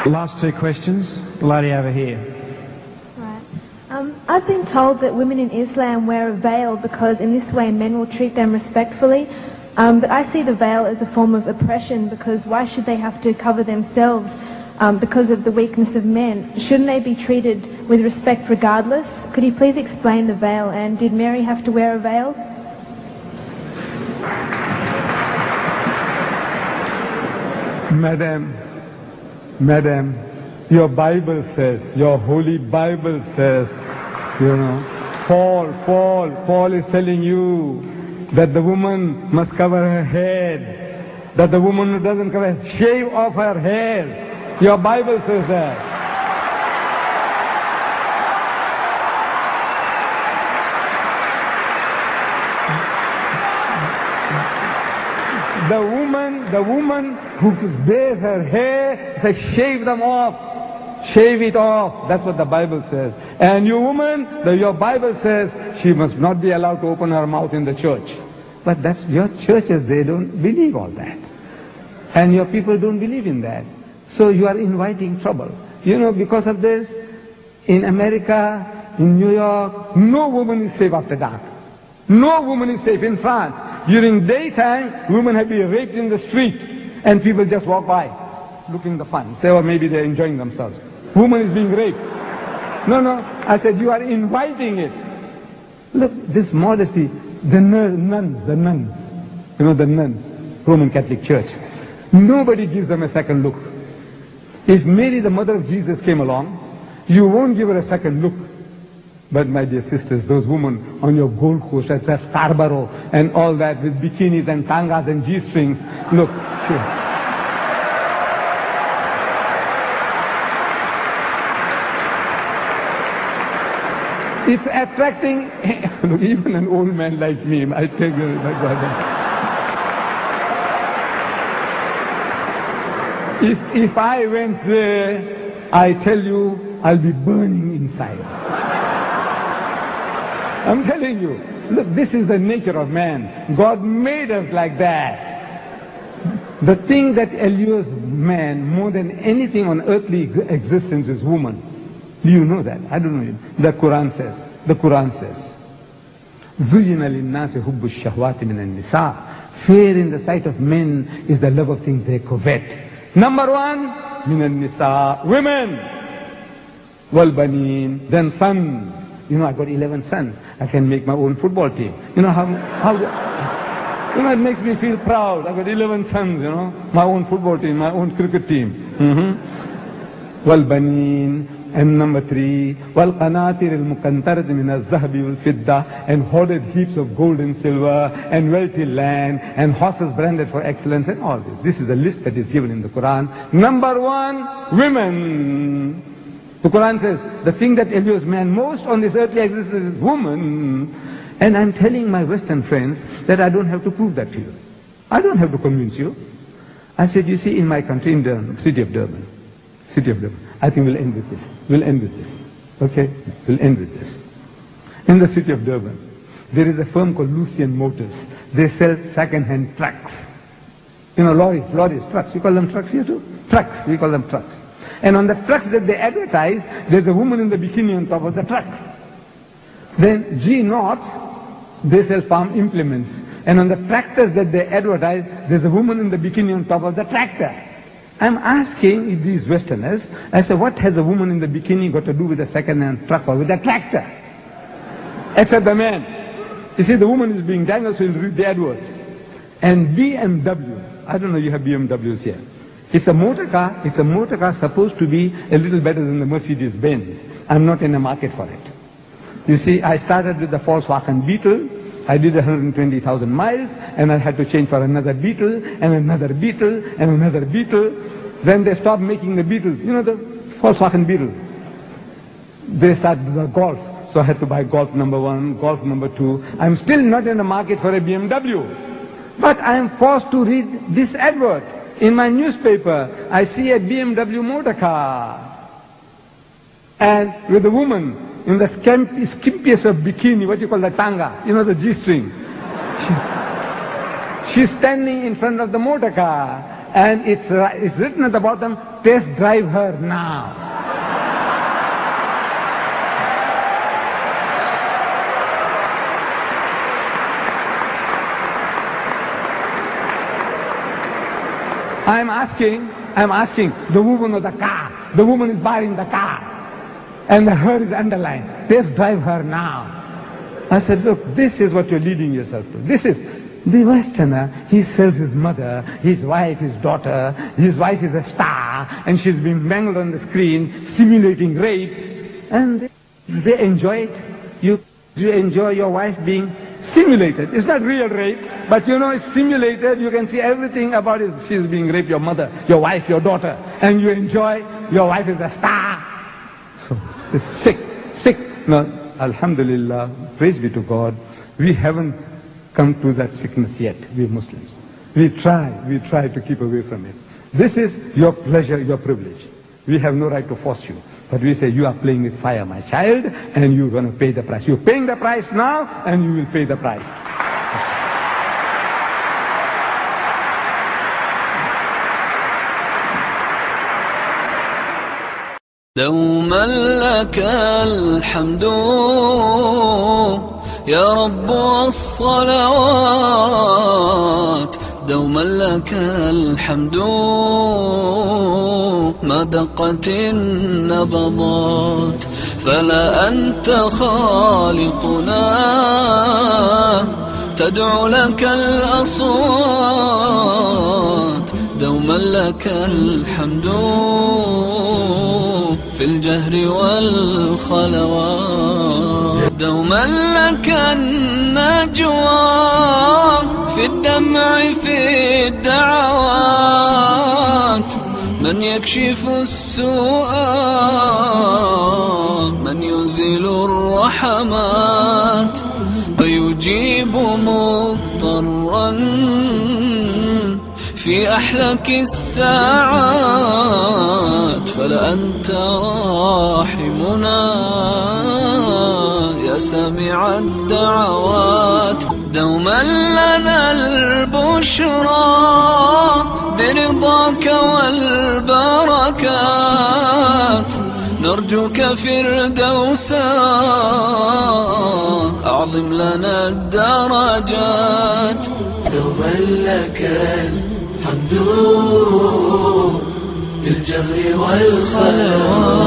Last two questions. The lady over here. Right. I've been told that women in Islam wear a veil because in this way men will treat them respectfully. But I see the veil as a form of oppression because why should they have to cover themselves because of the weakness of men? Shouldn't they be treated with respect regardless? Could you please explain the veil, and did Mary have to wear a veil? Madam, your Bible says, your holy Bible says, Paul is telling you that the woman must cover her head, that the woman who doesn't cover her, shave off her hair. Your Bible says that. The woman who wears her hair says shave them off. Shave it off. That's what the Bible says. And you woman, your Bible says she must not be allowed to open her mouth in the church. But that's your churches, they don't believe all that. And your people don't believe in that. So you are inviting trouble. Because of this, in America, in New York, no woman is safe after dark. No woman is safe in France. During daytime, women have been raped in the street, and people just walk by, looking the fun. Say, or maybe they're enjoying themselves. Woman is being raped. No, I said, you are inviting it. Look, this modesty, the nuns, the nuns, Roman Catholic Church. Nobody gives them a second look. If Mary, the mother of Jesus, came along, you won't give her a second look. But my dear sisters, those women on your Gold Coast, at Scarborough, and all that, with bikinis and tangas and G-strings, look, sure. It's attracting, look, even an old man like me, I tell you, my brother. If I went there, I tell you, I'll be burning inside. I'm telling you, look, this is the nature of man. God made us like that. The thing that allures man more than anything on earthly existence is woman. Do you know that? I don't know. The Quran says, زُيِّنَ لِلنَّاسِ حُبُّ الشَّهْوَاتِ مِنَ النِّسَاءِ. Fear in the sight of men is the love of things they covet. Number one, مِنَ النِّسَاءِ, women. وَالْبَنِينَ, then sons. I got 11 sons. I can make my own football team. It makes me feel proud. I got 11 sons, my own football team, my own cricket team. وَالْبَنِينَ, and number 3, وَالْقَنَاطِرِ الْمُقَنْطَرَةِ مِنَ الذَّهَبِ وَالْفِضَّةِ, and hoarded heaps of gold and silver, and wealthy land, and horses branded for excellence, and all this. This is the list that is given in the Quran. Number 1, women. The Quran says, the thing that allures man most on this earthly existence is woman. And I'm telling my Western friends that I don't have to prove that to you. I don't have to convince you. I said, you see, in my country, in Durban, city of Durban, I think we'll end with this. Okay? We'll end with this. In the city of Durban, there is a firm called Lucian Motors. They sell second-hand trucks. Lorries, trucks. You call them trucks here too? Trucks, we call them trucks. And on the trucks that they advertise, there's a woman in the bikini on top of the truck. Then G-Knots, they sell farm implements. And on the tractors that they advertise, there's a woman in the bikini on top of the tractor. I'm asking these Westerners, I say, what has a woman in the bikini got to do with a second-hand truck or with a tractor? Except the man. You see, the woman is being dangled, so you'll read the advert. And BMW, I don't know, you have BMWs here. It's a motor car supposed to be a little better than the Mercedes-Benz. I'm not in the market for it. You see, I started with the Volkswagen Beetle. I did 120,000 miles, and I had to change for another Beetle, and another Beetle, and another Beetle. Then they stopped making the Beetles. The Volkswagen Beetle. They started the Golf. So I had to buy Golf number 1, Golf number 2. I'm still not in the market for a BMW. But I am forced to read this advert. In my newspaper, I see a BMW motor car. And with a woman in the skimpiest of bikini, what you call the tanga, the G-string. She's standing in front of the motor car. and it's written at the bottom, test drive her now. I'm asking the woman of the car. The woman is buying the car. And the her is underlined. Test drive her now. I said, look, this is what you're leading yourself to. This is the Westerner. He sells his mother, his wife, his daughter. His wife is a star, and she's being mangled on the screen, simulating rape. And they enjoy it. You enjoy your wife being simulated. It's not real rape, but you know it's simulated. You can see everything about it. She's being raped, your mother, your wife, your daughter, and you enjoy. Your wife is a star. So it's sick. No, alhamdulillah, praise be to God. We haven't come to that sickness yet, we Muslims. We try to keep away from it. This is your pleasure, your privilege. We have no right to force you. But we say, you are playing with fire, my child, and you're going to pay the price. You're paying the price now, and you will pay the price. دوما لك الحمد يا رب والصلوات دوما لك الحمد ما دقت النبضات فلا أنت خالقنا تدعو لك الأصوات دوما لك الحمد في الجهر والخلوات دوما لك النجوى في الدمع في الدعوات من يكشف السوء من يزيل الرحمات فيجيب مضطرا في أحلك الساعات فلا أنت راحمنا يا سامع الدعوات دوما لنا البشرى برضاك والبركات نرجوك فردوسا أعظم لنا الدرجات دوما لك الحمد بالجهر والخلوات